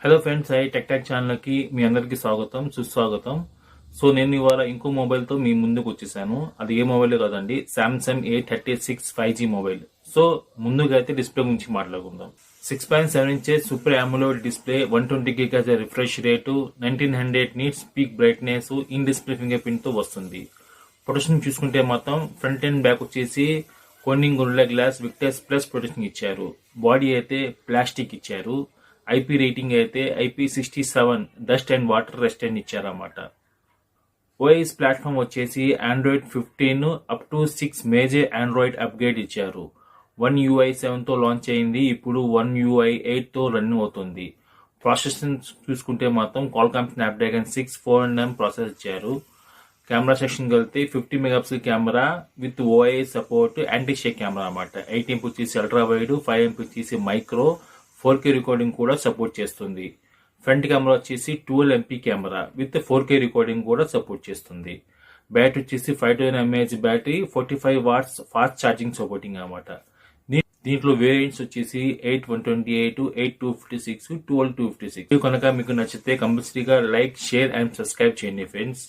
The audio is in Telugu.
హలో ఫ్రెండ్స్, టెక్ ఛానల్కి మీ అందరికీ స్వాగతం సుస్వాగతం. సో నేను ఇవాళ ఇంకో మొబైల్తో మీ ముందుకు వచ్చేసాను. అది ఏ మొబైల్ కాదండి, Samsung A36 5G mobile. So ముందుగా అయితే డిస్ప్లే గురించి మాట్లాడుకుందాం. 6.7 inches super AMOLED display, 120 GHz refresh rate, 1900 nits peak brightness, in display fingerprint తో వస్తుంది. ప్రొటెక్షన్ చూసుకుంటే మాత్రం ఫ్రంట్ అండ్ బ్యాక్ వచ్చేసి Corning Gorilla Glass Victus Plus protection ఇచ్చారు. బాడీ అయితే ప్లాస్టిక్ ఇచ్చారు. ఐపీ రేటింగ్ అయితే IP67 dust and water resistant ఇచ్చారన్నమాట. ఓఎస్ ప్లాట్ఫామ్ వచ్చేసి Android 15 up to 6 major Android upgrade ఇచ్చారు. One UI 7 తో లాంచ్ అయింది, ఇప్పుడు One UI 8 తో రన్ అవుతుంది. ప్రాసెసింగ్ చూసుకుంటే మాత్రం Qualcomm Snapdragon 6 ప్రాసెస్ ఇచ్చారు. కెమెరా సెక్షన్ వెళ్తే 50 megapixel camera with OIS support, anti shake camera అన్నమాట. 8MP వచ్చేసి అల్ట్రా వైడ్, 5MP వచ్చేసి మైక్రో, 4K రికార్డింగ్ కూడా సపోర్ట్ చేస్తుంది. ఫ్రంట్ కెమెరా వచ్చేసి 12MP camera with 4K recording కూడా సపోర్ట్ చేస్తుంది. బ్యాటరీ వచ్చేసి 5000 mAh battery, 45 watts fast charging supporting అనమాట. దీంట్లో వేరియంట్స్ వచ్చేసి 8128, 8256, 12256. కనుక మీకు నచ్చితే కంపల్సరీగా లైక్, షేర్ అండ్ సబ్స్క్రైబ్ చేయండి ఫ్రెండ్స్.